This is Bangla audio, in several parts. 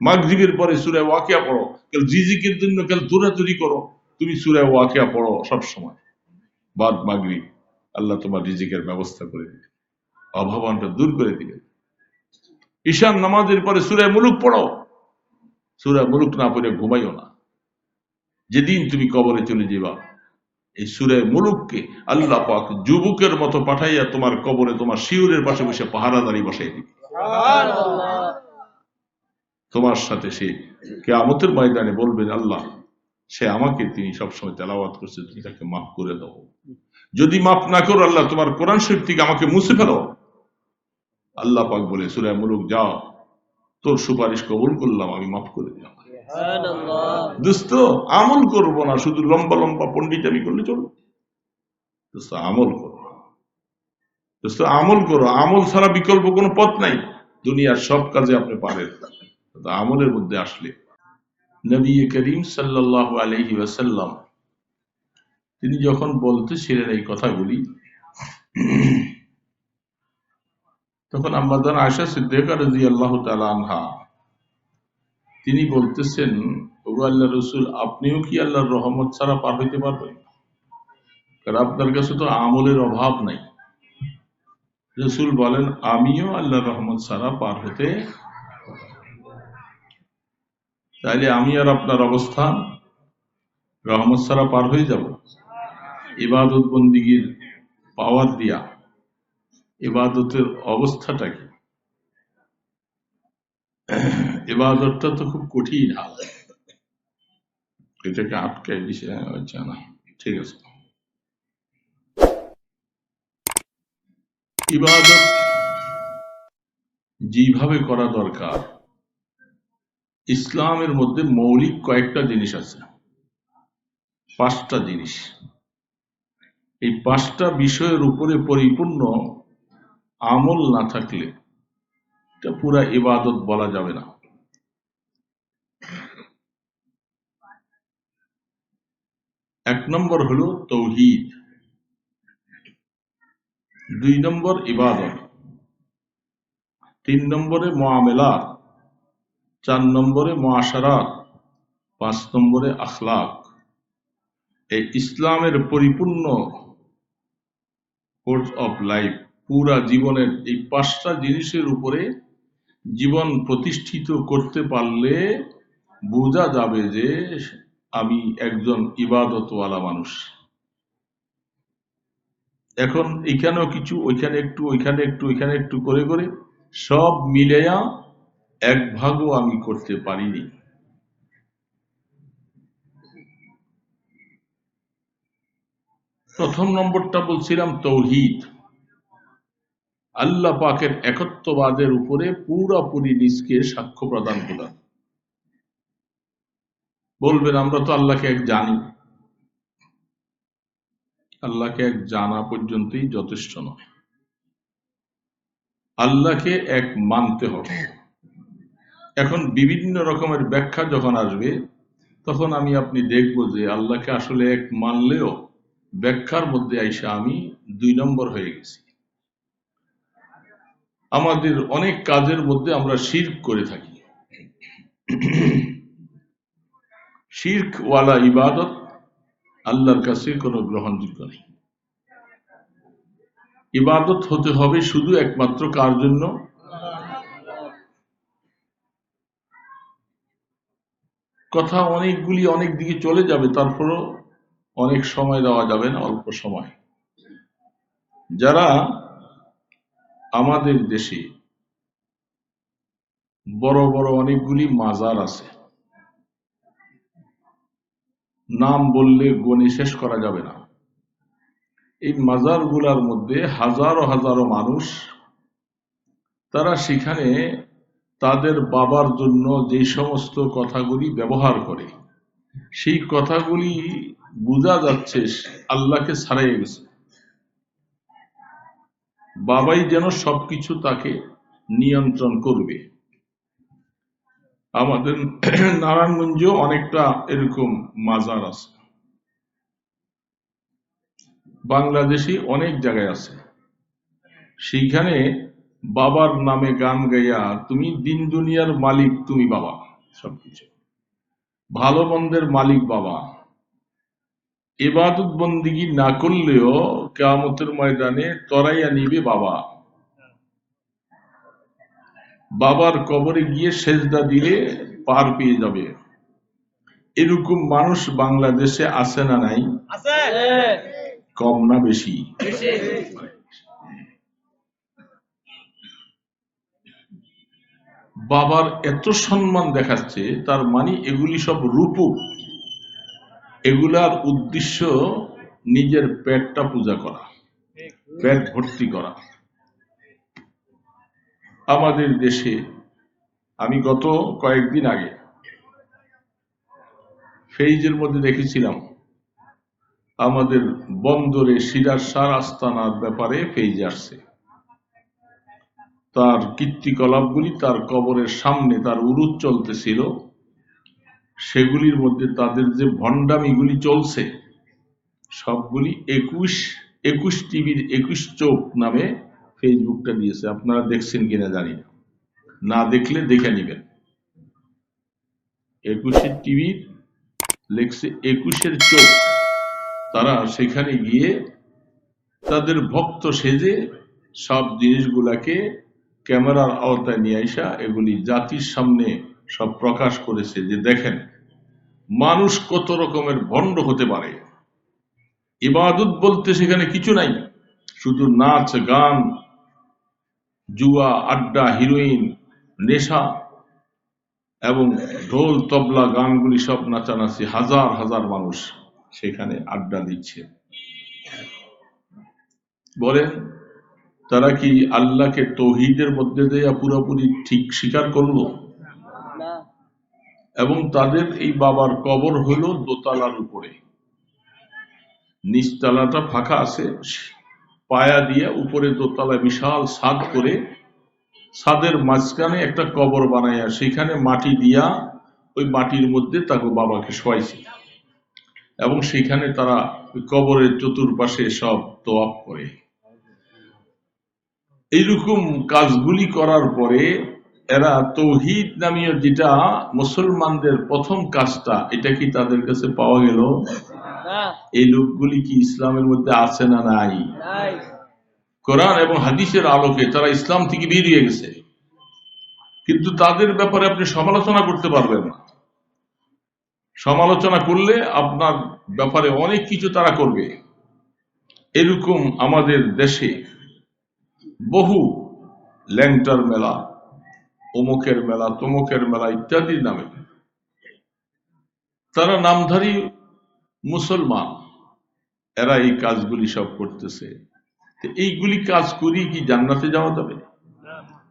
মাগরিবের পরে সূরা ওয়াকিয়া পড়ো, কেউ রিজিকের জন্য কেউ দৌড়াদৌড়ি করো, তুমি সূরা ওয়াকিয়া পড়ো সব সময় বাদ মাগরিব, আল্লাহ তোমার রিজিকের ব্যবস্থা করে দিবে, অভাবনটা দূর করে দিবে। ঈশান নামাজের পরে সূরা মুলুক পড়ো, সূরা মুলুক না পড়ে ঘুমাইও না। যেদিন তুমি কবরে চলে যাবা, এই সূরা মুলুককে আল্লাহ পাক যুবকের মতো পাঠাইয়া তোমার কবরে তোমার শিউরের পাশে বসে পাহারাদারি বসাই দিবে। তোমার সাথে সে কিয়ামতের ময়দানে বলবেন, আল্লাহ সে আমাকে তিনি সবসময় তেলাওয়াত করছে, তুমি তাকে মাফ করে দাও। যদি মাফ না করো আল্লাহ তোমার কোরআন শরীফ থেকে আমাকে মুছে ফেলো। আল্লাহ পাক বলে সূরা মুলুক, যাও তোর সুপারিশ কবুল করলাম, আমি মাফ করে দিলাম। দোস্ত আমল করবো না, শুধু লম্বা লম্বা পন্ডিতামি করলে চলবে। দোস্ত আমল করো, দোস্ত আমল করো, আমল ছাড়া বিকল্প কোনো পথ নাই। দুনিয়ার সব কাজে আপনি পারেন, আমলের মধ্যে আসলে। নবী করিম সাল্লাল্লাহু আলাইহি ওয়াসাল্লাম তিনি যখন বলতেছিলেন এই কথাগুলি, তখন আম্মা জান আয়েশা সিদ্দিকা রাদিয়াল্লাহু তাআলা আনহা তিনি বলতেছেন, ওগো আল্লাহর রাসূল, আপনিও কি আল্লাহর রহমত ছাড়া পার হইতে পারবেন? কারণ আপনার কাছে তো আমলের অভাব নাই। রাসূল বলেন, আমিও আল্লাহর রহমত ছাড়া পার হতে, তাইলে আমি আর আপনার অবস্থান রহমত ছাড়া পার হয়ে যাব? ইবাদত বন্দিগির পাওয়ার দিয়া ইবাদতের অবস্থাটা কি? ইবাদতটা তো খুব কঠিন হাল, এটাকে আটকাই দিছে। আচ্ছা না, ঠিক আছে। ইবাদত যেভাবে করা দরকার, ইসলামের মধ্যে মৌলিক কয়েকটা জিনিস আছে, 5টা জিনিস। এই 5টা বিষয়ের উপরে পরিপূর্ণ আমল না থাকলে এটা পুরা ইবাদত বলা যাবে না। 1 নম্বর হলো তৌহিদ, 2 নম্বর ইবাদত, 3 নম্বরে মুআমালাত, 4 নম্বরে মুআশারাত, 5 নম্বরে আখলাক। এই ইসলামের পরিপূর্ণ কোর্স অফ লাইফ, পুরা জীবনের এই 5টা জিনিসের উপরে জীবন প্রতিষ্ঠিত করতে পারলে বোঝা যাবে যে আমি একজন ইবাদতওয়ালা মানুষ। এখন এখানেও কিছু, ওইখানে একটু, ওইখানে একটু, ওইখানে একটু করে করে সব মিলেয়া 1 ভাগও আমি করতে পারিনি। প্রথম নম্বরটা বলছিলাম তৌহিদ, আল্লাহ পাকের একত্ববাদের উপরে পুরাপুরি নিজকে সাক্ষ্য প্রদান করা। বলবেন আমরা তো আল্লাহকে এক জানি, আল্লাহকে এক জানা পর্যন্তই যথেষ্ট নয়, আল্লাহকে এক মানতে হবে। এখন বিভিন্ন রকমের ব্যাখ্যা যখন আসবে, তখন আমি আপনি দেখব যে আল্লাহকে আসলে এক মানলেও ব্যাখ্যার মধ্যে আইসা আমি 2 নম্বর হয়ে গেছি। আমাদের অনেক কাজের মধ্যে আমরা শিরক করে থাকি। শিরকওয়ালা ইবাদত আল্লাহর কাছে কোনো গ্রহণযোগ্য নেই। ইবাদত হতে হবে শুধু একমাত্র কার জন্য? কথা অনেকগুলি অনেক দিকে চলে যাবে, তারপরও অনেক সময় দেওয়া যাবে না, অল্প সময়। যারা আমাদের দেশে বড় বড় অনেকগুলি মাজার আছে, নাম বললে গণে শেষ করা যাবে না। এই মাজারগুলার মধ্যে হাজারো হাজারো মানুষ, তারা সেখানে তাদের বাবার জন্য যে সমস্ত কথাগুলি ব্যবহার করে, সেই কথাগুলি বোঝা যাচ্ছে আল্লাহকে ছাড়াই গেছে। বাবাই যেন সবকিছু তাকে নিয়ন্ত্রণ করবে। আমাদের নারায়ণগঞ্জেও অনেকটা এরকম মাজার আছে, বাংলাদেশে অনেক জায়গায় আছে। সেইখানে বাবার নামে গান গাইয়া তুমি দিন দুনিয়ার মালিক, তুমি বাবা, সবকিছু ভালো মন্দের মালিক বাবা। ইবাদত বন্দিগি না করলেও কিয়ামতের ময়দানে তরাইয়া নিবে বাবা। বাবার কবরে গিয়ে সেজদা দিলে পার পেয়ে যাবে। এরকম মানুষ বাংলাদেশে আছে না নাই? কম না বেশি? বাবার এত সম্মান দেখাচ্ছে, তার মানে এগুলি সব রূপক। এগুলার উদ্দেশ্য নিজের পেটটা পূজা করা, পেট ভর্তি করা। আমাদের দেশে আমি গত কয়েকদিন আগে ফেইজের মধ্যে দেখেছিলাম, আমাদের বন্দরে সিরাজ শাহ আস্তানার ব্যাপারে ফেইজ আসছে। তার কীর্তিকলাপগুলি তার কবরের সামনে তার উরুদ চলতেছিল, সেগুলির মধ্যে তাদের যে ভণ্ডামিগুলি চলছে সবগুলি 21 টিভির 21 চোখ নামে ফেসবুকটা দিয়েছে। আপনারা দেখছেন কিনা জানি না, না দেখলে দেখে নিবেন। 21 টিভির লেখছে 21 চোখ। তারা সেখানে গিয়ে তাদের ভক্ত সেজে সব জিনিসগুলাকে ক্যামেরার আওতায় নিয়ে আসা এগুলি জাতির সামনে সব প্রকাশ করেছে, যে দেখেন মানুষ কত রকমের ভণ্ড হতে পারে। ইবাদত বলতে সেখানে কিছু নাই, শুধু নাচ গান, জুয়া, আড্ডা, হিরোইন, নেশা এবং ঢোল তবলা গানগুলি সব নাচানাচি। হাজার হাজার মানুষ সেখানে আড্ডা দিচ্ছে। বলেন তারা কি আল্লাহকে তৌহিদের মধ্যে দেয়া পুরোপুরি ঠিক স্বীকার করলো? এবং তাদের এই বাবার কবর হলো দোতলার উপরে, নিচতলাটা ফাঁকা আছে, পায়া দিয়ে উপরে দোতলা বিশাল ছাদ করে, ছাদের মাঝখানে একটা কবর বানাইয়া সেখানে মাটি দিয়া ওই মাটির মধ্যে তাকে বাবাকে শোয়াইছে, এবং সেখানে তারা কবরের চতুর্পাশে সব তোয়াফ করে। এইরকম কাজগুলি করার পরে এরা তৌহিদ নামীয় যেটা মুসলমানদের প্রথম কাজটা, এটা কি তাদের কাছে পাওয়া গেল? এই লোকগুলি কি ইসলামের মধ্যে আছে না নাই? কোরআন এবং হাদিসের আলোকে তারা ইসলাম থেকে বেরিয়ে গেছে, কিন্তু তাদের ব্যাপারে আপনি সমালোচনা করতে পারবেন না। সমালোচনা করলে আপনার ব্যাপারে অনেক কিছু তারা করবে। এরকম আমাদের দেশে বহু ল্যাংটার মেলা, অমুকের মেলা, তমুকের মেলা ইত্যাদির নামে তারা নামধারী মুসলমান, এরা এই কাজগুলি সব করতেছে। এইগুলি কাজ করি কি জান্নাতে যাওয়া যাবে?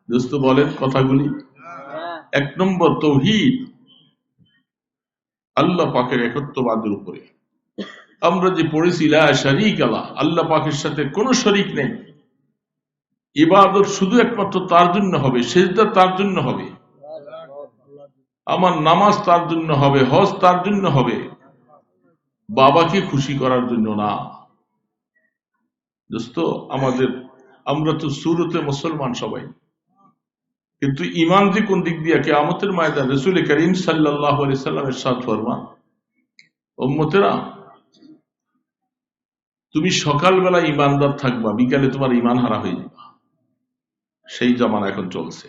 দোস্ত বলেন কথাগুলি। 1 নম্বর তাওহীদ, আল্লাহ পাকের একত্ববাদের উপরে। আমরা যে পড়েছি লা শারীকা লাহ, আল্লাহ পাকের সাথে কোনো শরীক নেই। ইবাদত শুধু একমাত্র তার জন্য হবে, সেজদা তার জন্য হবে, আমার নামাজ তার জন্য হবে, হজ তার জন্য হবে, বাবাকে খুশি করার জন্য না। দোস্ত আমরা তো শুরুতে মুসলমান সবাই, কিন্তু ইমান যে কোন দিক দিয়ে কিয়ামতের ময়দানে রাসূল করিম সাল্লাল্লাহু আলাইহি সাল্লাম ইরশাদ ফরমান, উম্মতেরা তুমি সকালবেলা ইমানদার থাকবা, বিকালে তোমার ইমান হারা হয়ে যাবে। সেই জামানা এখন চলছে।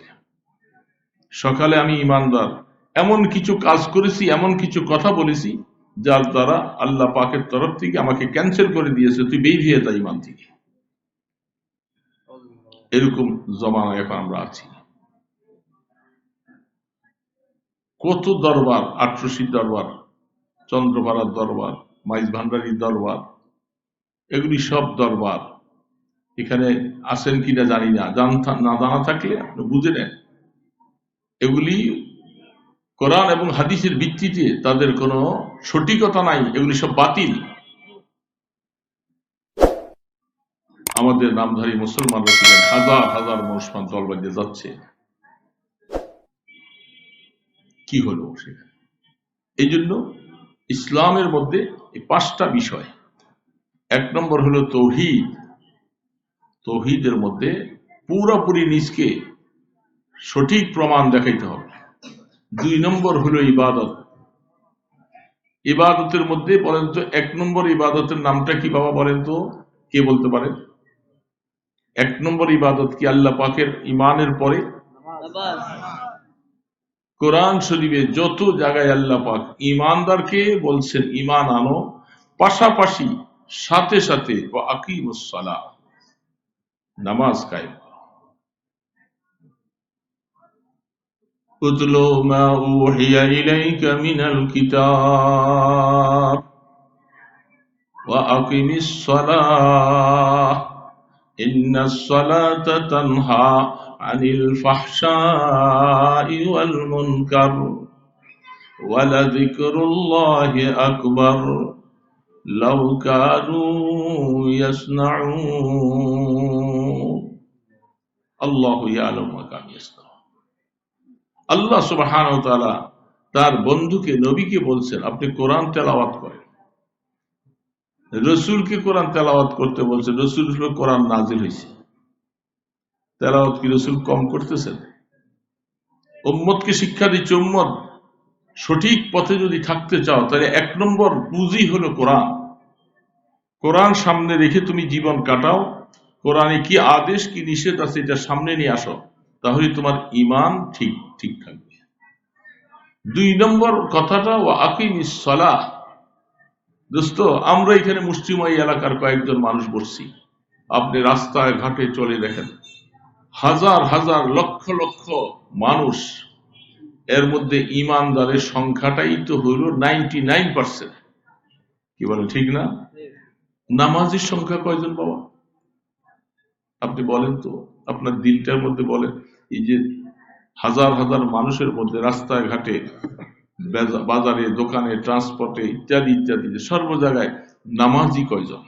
সকালে আমি ইমানদার, এমন কিছু কাজ করেছি, এমন কিছু কথা বলেছি যার দ্বারা আল্লাহ পাকের তরফ থেকে আমাকে ক্যান্সেল করে দিয়েছে, তুই বেরিয়ে যা ইমান থেকে। এরকম জমানায় এখন আমরা আছি। কত দরবার, আট্রসির দরবার, চন্দ্রপাড়ার দরবার, মাইজ ভান্ডারীর দরবার, এগুলি সব দরবার এখানে আসেন কিনা জানি না, না জানা থাকলে আপনি বুঝে নেন। এগুলি কোরআন এবং হাদিসের ভিত্তিতে তাদের কোনো সঠিকতা নাই, এগুলি সব বাতিল। আমাদের নামধারী মুসলমানরা ছিলেন, হাজার হাজার মুসলমান দল বাঁধিয়ে যাচ্ছে। কি হলো সেখানে? এই জন্য ইসলামের মধ্যে এই 5টা বিষয়। 1 নম্বর হলো তৌহিদ। তৌহিদের মধ্যে পুরোপুরি নিজকে সঠিক প্রমাণ দেখাইতে হবে। 2 নম্বর হলো ইবাদত। ইবাদতের মধ্যে বলেন তো 1 নম্বর ইবাদতের নামটা কি বাবা বলেন তো, কে বলতে পারেন? 1 নম্বর ইবাদত কি আল্লাহ পাকের ইমানের পরে? কোরআন শরীফে যত জায়গায় আল্লাহ পাক ইমানদারকে বলছেন ইমান আনো, পাশাপাশি সাথে সাথে আকিমুস সালাহ, নামাজ কায়েম। উতলু মা উহিয়া ইলাইকা মিনাল কিতাব ওয়া আকিমিস সালাহ ইন্নাস সালাতা তানহা আনিল ফাহশাই ওয়াল মুনকার ওয়া লাযিকরুল্লাহি আকবার লাউ কানু ইয়াসনাউন আল্লাহু ইয়ালামু মা কানু ইয়াসনাউন। আল্লাহ সুবহানাহু ওয়া তাআলা তার বন্ধুকে নবীকে বলছেন আপনি কোরআন তেলাওয়াত করেন। রসুলকে কোরআন তেলাওয়াত করতে বলছেন। রসুল কোরআন নাজিল হয়েছে, তেলাওয়াত কি রসুল কম করতেছেন? উম্মতকে শিক্ষা দিচ্ছে, উম্মত সঠিক পথে যদি থাকতে চাও তাহলে 1 নম্বর পুঁজি হলো কোরআন। কোরআন সামনে রেখে তুমি জীবন কাটাও, কোরআনে কি আদেশ কি নিষেধ আছে এটা সামনে নিয়ে আসো, তাহলে তোমার ঈমান ঠিক থাকবে। 2 নম্বর কথাটা ওয়া আকিমিস সালাহ। দোস্ত, আমরা এখানে মুসলিম এলাকার কয়েকজন মানুষ বসছি, আপনি রাস্তায় ঘাটে চলে দেখেন হাজার হাজার লক্ষ লক্ষ মানুষ, এর মধ্যে ঈমানদারের সংখ্যাটাই তো হইল 99%। কি বলেন ঠিক না? নামাজের সংখ্যা কয়জন বাবা আপনি বলেন তো, আপনার দিলটার মধ্যে বলেন, এই যে হাজার হাজার মানুষের মধ্যে রাস্তায় ঘাটে বাজারে দোকানে ট্রান্সপোর্টে ইত্যাদি ইত্যাদি সর্ব জায়গায় নামাজি কয়জন?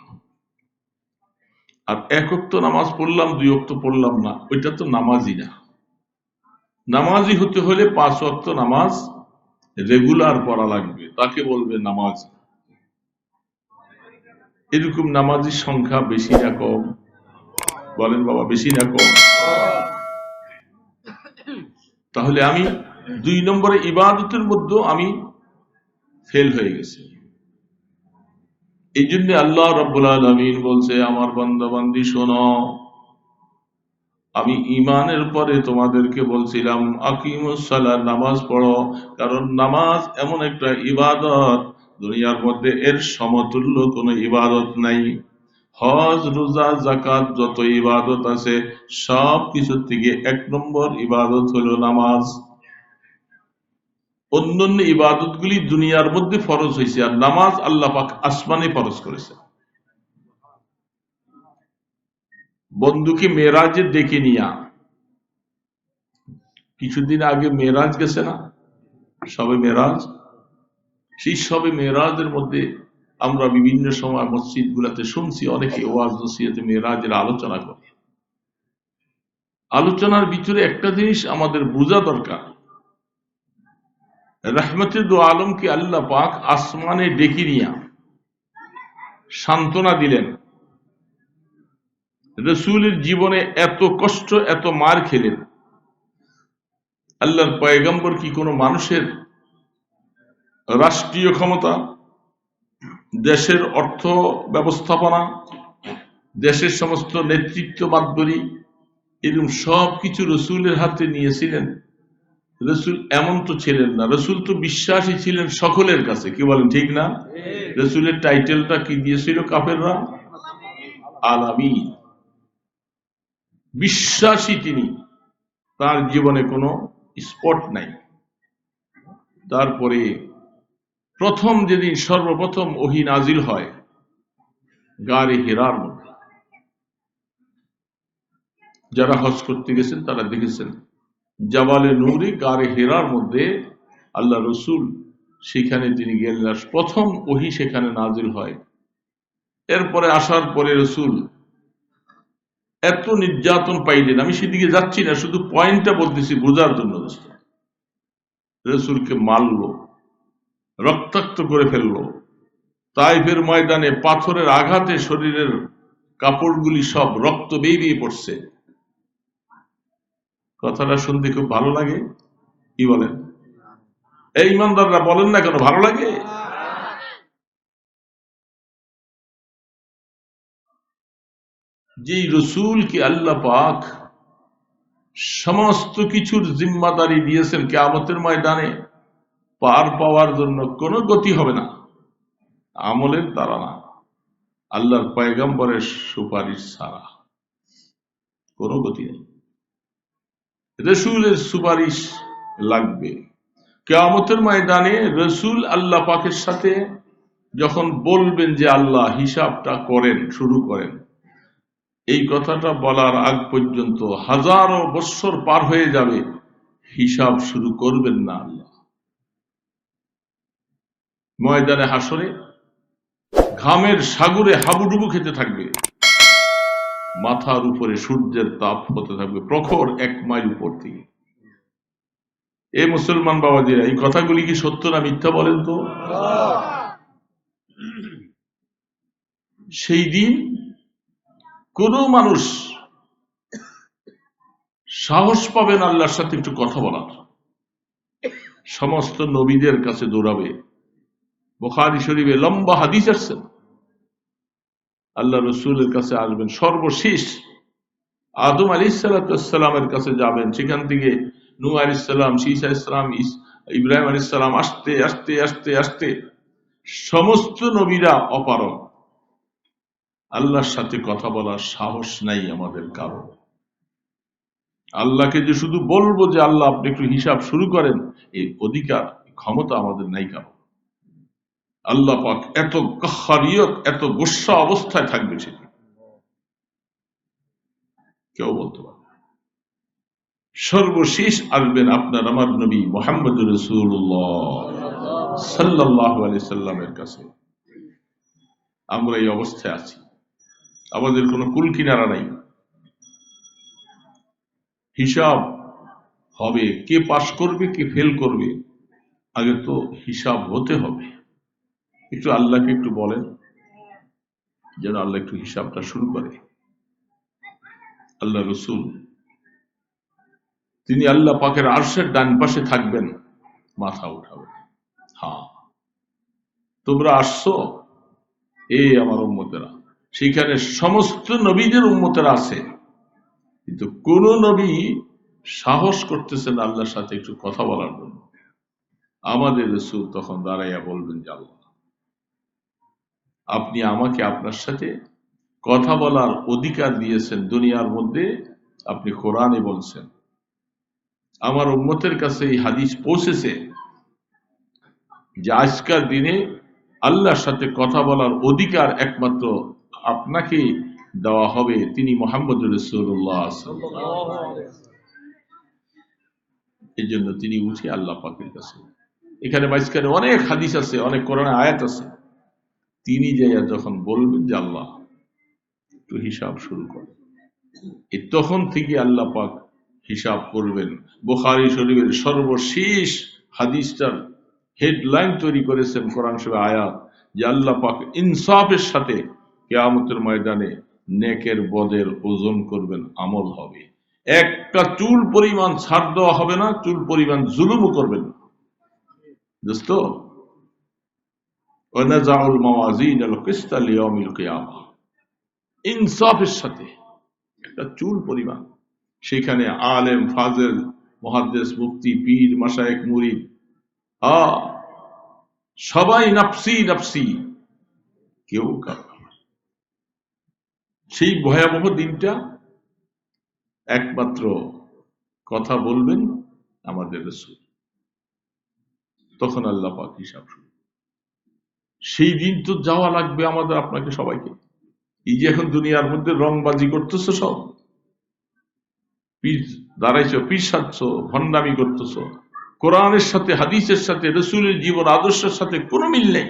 আর 1 ওয়াক্ত নামাজ পড়লাম 2 ওয়াক্ত পড়লাম না, ওইটা তো নামাজি না। নামাজি হতে হলে 5 ওয়াক্ত নামাজ রেগুলার পড়া লাগবে, তাকে বলবে নামাজি। এরকম নামাজির সংখ্যা বেশি না কম? বলেন বাবা, বেশি না কম? তাহলে আমি 2 নম্বরে ইবাদতের মধ্যে আমি ফেল হয়ে গেছি। এই জন্য আল্লাহ রাব্বুল আলামিন বলছে আমার বান্দা বান্দি শোনো, আমি ঈমানের পরে তোমাদেরকে বলছিলাম আকিমুস সালাহ, নামাজ পড়ো। কারণ নামাজ এমন একটা ইবাদত, দুনিয়ার মধ্যে এর সমতুল্য কোনো ইবাদত নাই। হজ রোজা যাকাত যত ইবাদত আছে সব কিছুর থেকে 1 নম্বর ইবাদত হলো নামাজ। অন্যান্য ইবাদতগুলি দুনিয়ার মধ্যে ফরজ হয়েছে, আর নামাজ আল্লাহ পাক আসমানে ফরজ করেছে। বন্ধুকে মেরাজে ডেকে নিয়া, কিছুদিন আগে মেরাজ গেছে না, সবে মেরাজ। সেই সবে মেরাজের মধ্যে আমরা বিভিন্ন সময় মসজিদ গুলাতে শুনছি অনেকে ওয়াজ নসিহতে মেরাজের আলোচনা করে। আলোচনার ভিতরে একটা জিনিস আমাদের বোঝা দরকার, রহমতে দু আলমকে আল্লাহ পাক আসমানে ডেকে নিয়া সান্ত্বনা দিলেন। রসুলের জীবনে এত কষ্ট এত মার খেলেন, আল্লাহর পয়গম্বর কি কোনো মানুষের রাষ্ট্রীয় ক্ষমতা, দেশের অর্থ ব্যবস্থাপনা, দেশের সমস্ত নেতৃত্ব বাদবরি এরকম সব কিছু রসুলের হাতে নিয়েছিলেন? রসুল এমন তো ছিলেন না। রসুল তো বিশ্বাসী ছিলেন সকলের কাছে। কি বলেন ঠিক না? রসুলের টাইটেলটা কি দিয়েছিল কাফেররা? আলামিন। বিশ্বাসী তিনি, তার জীবনে কোনো স্পট নাই। তারপরে প্রথম যেদিন সর্বপ্রথম ওহী নাজিল হয় গারে হিরার মধ্যে, যারা হজ করতে গেছেন তারা দেখেছেন জাবালে নূরে গারে হিরার মধ্যে আল্লাহ রসুল সেখানে তিনি গেলেন, প্রথম ওহী সেখানে নাজিল হয়। এরপরে আসার পরে রসুল এত নির্যাতন পাইলেন, আমি সেদিকে যাচ্ছি না, শুধু পয়েন্টটা বলতেছি বোঝার জন্য। রসুলকে মারল, রক্তাক্ত করে ফেলল, তাইফের ময়দানে পাথরের আঘাতে শরীরের কাপড়গুলি সব রক্ত বেরিয়ে পড়ছে। কথাটা শুনতে খুব ভালো লাগে, কি বলেন? এই ইমানদাররা বলেন না কেন ভালো লাগে? যে রসুলকে আল্লাহ পাক সমস্ত কিছুর জিম্মাদারি দিয়েছেন, কিয়ামতের ময়দানে পার পাওয়ার জন্য কোনো গতি হবে না আমলের দ্বারা, না আল্লাহর পয়গম্বরের সুপারিশ ছাড়া কোনো গতি নেই। রসুলের সুপারিশ লাগবে। কিয়ামতের ময়দানে রসুল আল্লাহ পাকের সাথে যখন বলবেন যে আল্লাহ হিসাবটা করেন, শুরু করেন, এই কথাটা বলার আগ পর্যন্ত হাজারো বৎসর পার হয়ে যাবে, হিসাব শুরু করবেন না আল্লাহ। ময়দানে হাসরে ঘামের সাগরে হাবুডুবু খেতে থাকবে, মাথার উপরে সূর্যের তাপ হতে থাকবে প্রখর 1 মাইল উপর থেকে। এ মুসলমান বাবাজিরা, এই কথাগুলি কি সত্য না মিথ্যা বলেন তো? সেই দিন কোন মানুষ সাহস পাবেন আল্লাহর সাথে একটু কথা বলার, সমস্ত নবীদের কাছে দৌড়াবে। বুখারী শরীফে লম্বা হাদিস আসছেন, আল্লাহ রসুলের কাছে আসবেন, সর্বশেষ আদম আলাইহিসসালামের কাছে যাবেন, সেখান থেকে নূহ আলাইহিসসালাম, ঈসা আলাইহিসসালাম, ইব্রাহিম আলাইহিসসালাম, আসতে আসতে আসতে আসতে সমস্ত নবীরা অপারগ। আল্লাহর সাথে কথা বলার সাহস নাই আমাদের কারো। আল্লাহকে যে শুধু বলবো যে আল্লাহ আপনি একটু হিসাব শুরু করেন, এই অধিকার ক্ষমতা আমাদের নাই কারো। আল্লাহ পাক এত কাহ্হারিয়ত, এত গোস্বা অবস্থায় থাকবে, সেটি কেউ বলতে পারে। সর্বশেষ আসবেন আপনার আমার নবী মুহাম্মদ রাসূলুল্লাহ সাল্লাল্লাহু আলাইহি সাল্লামের কাছে। আমরা এই অবস্থায় আছি, আমাদের কোনো কুল কিনারা নাই। হিসাব হবে, কে পাশ করবে কে ফেল করবে, আগে তো হিসাব হতে হবে। একটু আল্লাহকে একটু বলেন যেন আল্লাহ একটু হিসাবটা শুরু করে। আল্লাহ রসুল তিনি আল্লাহ পাকের আরশের ডান পাশে থাকবেন, মাথা উঠাবেন, হ্যাঁ তোমরা আসছো, এই আমার উম্মতেরা। সেখানে সমস্ত নবীদের উম্মতেরা আছে, কিন্তু কোন নবী সাহস করতেছেন আল্লাহর সাথে একটু কথা বলার জন্য। আমাদের রাসূল তখন দাঁড়াইয়া বলবেন যে আল্লাহ আপনি আমাকে আপনার সাথে কথা বলার অধিকার দিয়েছেন দুনিয়ার মধ্যে, আপনি কোরআনে বলছেন, আমার উম্মতের কাছে এই হাদিস পৌঁছেছে যে আজকের দিনে আল্লাহর সাথে কথা বলার অধিকার একমাত্র আপনাকে দেওয়া হবে, তিনি মুহাম্মদুর রাসূলুল্লাহ। এই জন্য তিনি উঠে আল্লাহ পাকের কাছে, এখানে মাঝখানে অনেক হাদিস আছে, অনেক কোরআনে আয়াত আছে, তিনি যাইয়া যখন বলবেন যে আল্লাহ একটু হিসাব শুরু করেন, এই তখন থেকে আল্লাহ পাক হিসাব করবেন। বুখারী শরীফের সর্বশেষ হাদিসটার হেডলাইন তৈরি করেছেন কোরআন শরীফের আয়াত, যে আল্লাহ পাক ইনসাফের সাথে কিয়ামতের ময়দানে নেকের বদের ওজন করবেন, আমল হবে। একটা চুল পরিমাণ ছাড় দেওয়া হবে না, চুল পরিমাণ জুলুমও করবেন না। দোস্ত, ওয়ানাজাউল মাওয়াজিন আল কিসত লিয়াউমিল কিয়ামা, ইনসাফের সাথে একটা চুল পরিমাণ, সেখানে আলেম ফাজেল মুহাদ্দিস মুফতি পীর মাশায়েখ মুরিদ সবাই নাফসি নাফসি, কেউ কারো। সেই ভয়াবহ দিনটা একমাত্র কথা বলবেন আমাদের রাসূল, তখন আল্লাহ পাক হিসাব শুরু। সেই দিন তো যাওয়া লাগবে আমাদের আপনাকে সবাইকে। এই যে এখন দুনিয়ার মধ্যে রংবাজি করতেছো, সব পীর দাঁড়াইছো, পীর সাজছো, ভণ্ডামি করতেছো, কোরআনের সাথে হাদিসের সাথে রাসূলের জীবন আদর্শের সাথে কোনো মিল নেই।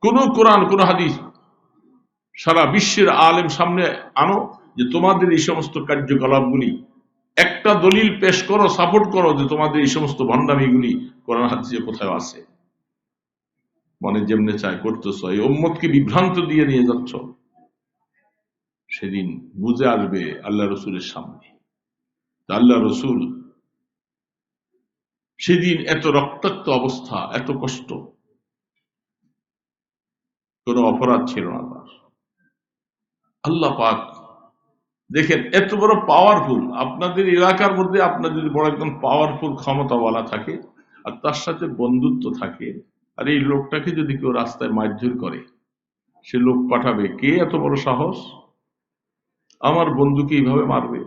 কোন কোরআন কোন হাদিস সারা বিশ্বের আলেম সামনে আনো যে তোমাদের এই সমস্ত কার্যকলাপগুলি, একটা দলিল পেশ করো, সাপোর্ট করো যে তোমাদের এই সমস্ত ভণ্ডামিগুলি কোরআন হাদিসে কোথায় আছে। মনে যেমনে চায় করতেছ, এই উম্মতকে বিভ্রান্ত দিয়ে নিয়ে যাচ্ছ। সেদিন বুঝে আসবে আল্লাহ রসুলের সামনে। আল্লাহ রসুল সেদিন এত রক্তাক্ত অবস্থা, এত কষ্ট, কোন অপরাধ ছিল না তার। আল্লাহ পাক দেখেন এত বড় পাওয়ারফুল, আপনাদের এলাকার মধ্যে আপনার যদি বড় একদম পাওয়ারফুল ক্ষমতাওয়ালা থাকে আর তার সাথে বন্ধুত্ব থাকে, আর এই লোকটাকে যদি কেউ রাস্তায় মারধর করে, সে লোক পাঠাবে কে এত বড় সাহস আমার বন্ধুকে এইভাবে মারবে।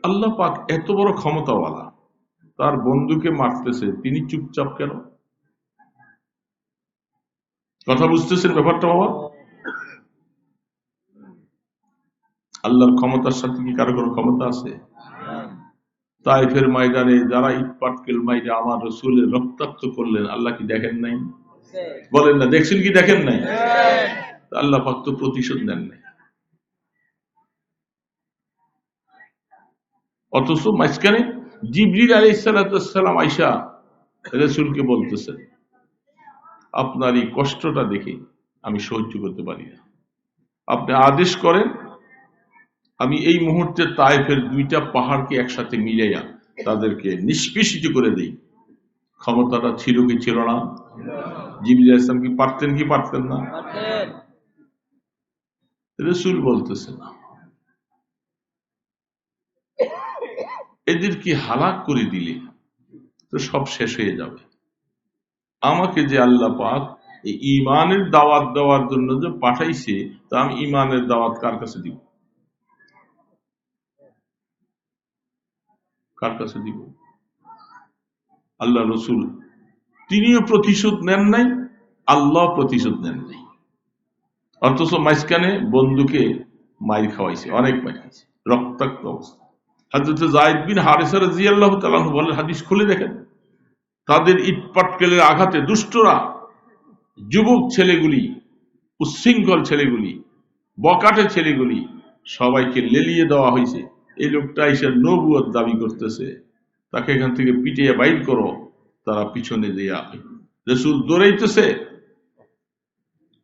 আল্লাহ পাক এত বড় ক্ষমতাওয়ালা, তার বন্ধুকে মারতেছে, তিনি চুপচাপ কেন? কথা বুঝতেছেন ব্যাপারটা বাবা? আল্লাহর ক্ষমতার সাথে কি কারো কোনো ক্ষমতা আছে? তাইফের ময়দানে যারা ইট পাটকেল মাইরে আমার রসুলের রক্তাক্ত করলেন, আল্লাহ কি দেখেন নাই? বলেন না, দেখছেন কি দেখেন নাই? আল্লাহ পাক তো প্রতিশোধ নেন নাই। অথচ মাঝখানে জিবরিল আলাইহিস সালাম আয়েশা রাসূলকে বলতেছেন, আপনার এই কষ্টটা দেখে আমি সহ্য করতে পারি না, আপনি আদেশ করেন আমি এই মুহূর্তে তায়েফের দুইটা পাহাড়কে একসাথে মিলাইয়া তাদেরকে নিষ্পেষিত করে দেই। ক্ষমতাটা ছিল কি ছিল না? জিবরিল আলাইহিস সালাম কি পারতেন কি পারতেন না? রাসূল বলতেছে না, এদেরকে হালাক করে দিলে তো সব শেষ হয়ে যাবে। আমাকে যে আল্লাহ পাক এই ঈমানের দাওয়াত দেওয়ার জন্য যে পাঠাইছে, তা আমি ঈমানের দাওয়াত কার কাছে দিব? কার কাছে দিব? আল্লাহ রসুল তিনিও প্রতিশোধ নেন নাই, আল্লাহ প্রতিশোধ নেন নাই। অথচ মাঝখানে বন্ধুকে মাইর খাওয়াইছে, অনেক মাইর খাইছে, রক্তাক্ত অবস্থা। হযরত যায়েদ বিন হারিসা রাদিয়াল্লাহু তাআলা আনহু বলেন, হাদিস খুলে দেখেন, তাদের ইট পাটকেলের আঘাতে দুষ্টরা যুবক ছেলেগুলি, উচ্ছৃঙ্খল ছেলেগুলি, বকাটে ছেলেগুলি সবাইকে লেলিয়ে দেওয়া হয়েছে। এই লোকটা এসে নবুয়ত দাবি করতেছে, তাকে এখান থেকে পিটিয়ে বাইর করো। তারা পিছনে দিয়া রাসূল দৌড়াইতেছে,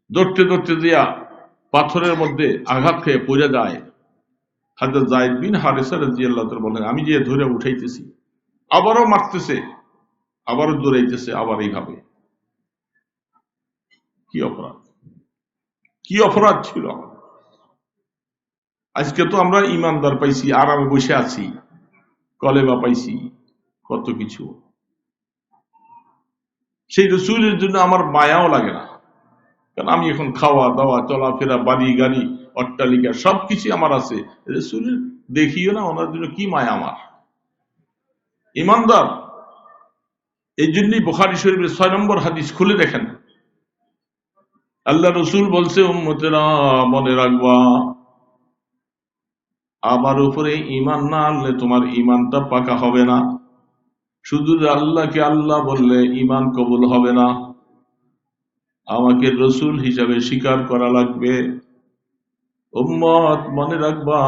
দৌড়তে দৌড়তে দিয়া পাথরের মধ্যে আঘাত খেয়ে পড়ে যায়। হযরত যায়েদ বিন হারিসা রাদিয়াল্লাহু তাআলা বলেন, আমি যে ধরে উঠাইতেছি, আবারও মারতেছে, আবারও দৌড়াইতেছে, আবার এইভাবে। কি অপরাধ, কি অপরাধ ছিল? আজকে তো আমরা ইমানদার পাইছি, আরামে বসে আছি, কলেমা পাইছি, কত কিছু। সেই রসুলের জন্য আমার মায়াও লাগে না, কারণ আমি এখন খাওয়া দাওয়া চলাফেরা, বাড়ি গাড়ি অট্টালিকা সবকিছু আমার আছে। রসুলের দেখিও না, ওনার জন্য কি মায়া আমার। ইমানদার এই জন্যই বুখারী শরীফের ৬ নম্বর হাদিস খুলে দেখেন, আল্লাহ রসুল বলছে, উম্মতেরা মনে রাখবা, আমার উপরে ঈমান না আনলে তোমার ঈমানটা পাকা হবে না। শুধু আল্লাহকে আল্লাহ বললে ঈমান কবুল হবে না, আমাকে রসুল হিসাবে স্বীকার করা লাগবে। উম্মত মনে রাখবা,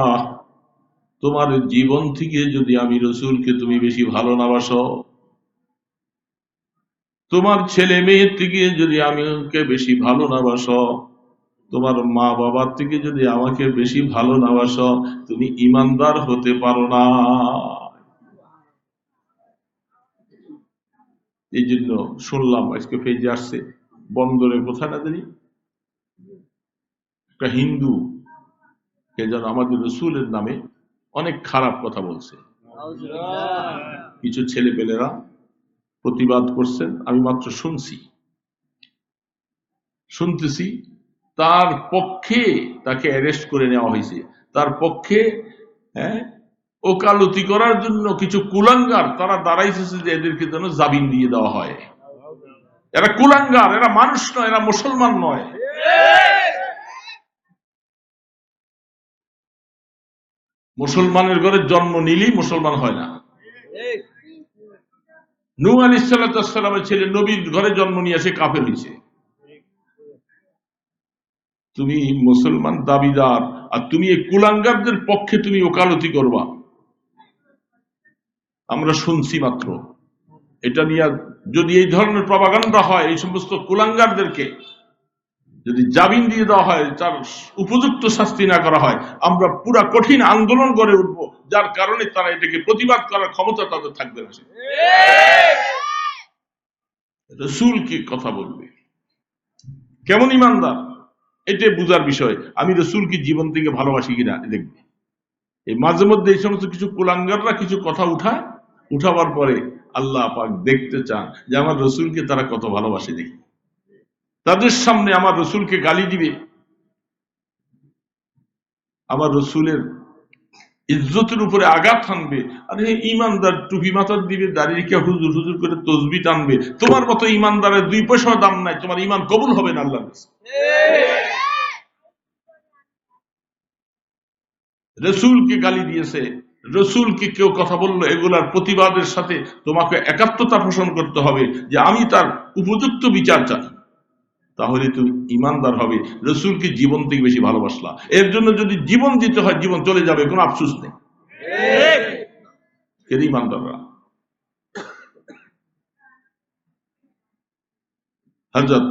তোমার জীবন থেকে যদি আমি রসুলকে তুমি বেশি ভালো না বাসো, তোমার ছেলে মেয়ের থেকে যদি আমি ওকে বেশি ভালো না বাসো, তোমার মা বাবার থেকে যদি আমাকে বেশি ভালো না বাসো, তুমি ঈমানদার হতে পারো না। এই জন্য শুনলাম আজকে পেজে আসছে, বন্দরে কোথায় না জানি একটা হিন্দু কে যেন আমাদের রসুলের নামে অনেক খারাপ কথা বলছে। কিছু ছেলে পেলেরা প্রতিবাদ করছেন, আমি মাত্র শুনতেছি। তার পক্ষে তাকে অ্যারেস্ট করে নেওয়া হয়েছে, তার পক্ষে ওকালতি করার জন্য কিছু কুলাঙ্গার তারা দাঁড়াইছে যে এদেরকে যেন জামিন দিয়ে দেওয়া হয়। এরা কুলাঙ্গার, এরা মানুষ নয়, এরা মুসলমান নয়। মুসলমানের ঘরে জন্ম নিলেই মুসলমান হয় না। নূহ আলাইহিস সালামের ছেলে নবীর ঘরে জন্ম নিয়ে এসে কাফের হয়েছে। তুমি মুসলমান দাবিদার, আর তুমি এই কুলাঙ্গারদের পক্ষে তুমি ওকালতি করবা। আমরা শুনছি মাত্র, এটা নিয়ে যদি এই ধরনের প্রপাগান্ডা হয় এই সমস্ত কুলাঙ্গারদেরকে, যদি জামিন দিয়ে দেওয়া হয়, তার উপযুক্ত শাস্তি না করা হয়, আমরা পুরা কঠিন আন্দোলন গড়ে উঠবো, যার কারণে তারা এটাকে প্রতিবাদ করার ক্ষমতা তাদের থাকবে না। রসুল কি কথা বলবে, কেমন ইমানদার, এটা বুঝার বিষয়। আমি রসুলকে জীবন থেকে ভালোবাসি কিনা দেখবে। এই মাঝে মধ্যে এই সমস্ত কিছু কুলাঙ্গাররা কিছু কথা উঠাবার পরে আল্লাহ পাক দেখতে চান যে আমার রসুলকে তারা কত ভালোবাসে। দেখি তাদের সামনে আমার রসুলকে গালি দিবে, আমার রসুলের ইজ্জতের উপরে আঘাত হানবে। আর ইমানদার টুপি মাথার দিবে, দাঁড়িয়ে হুজুর হুজুর করে তসবি টানবে। তোমার মতো ইমানদারের 2 পয়সা দাম নাই, তোমার ইমান কবুল হবে না আল্লাহর কাছে। রসুলকে গালি দিয়েছে, রসুলকে কেউ কথা বললো, এগুলার প্রতিবাদের সাথে তোমাকে একাত্মতা পোষণ করতে হবে যে আমি তার উপযুক্ত বিচার চাই, তাহলে তুমি ইমানদার হবে। রসুলকে জীবন থেকে বেশি ভালোবাসলা, এর জন্য যদি জীবন দিতে হয় জীবন চলে যাবে, কোনো আফসোস নেই। ইমানদাররা হযরত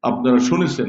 আপনারা শুনেছেন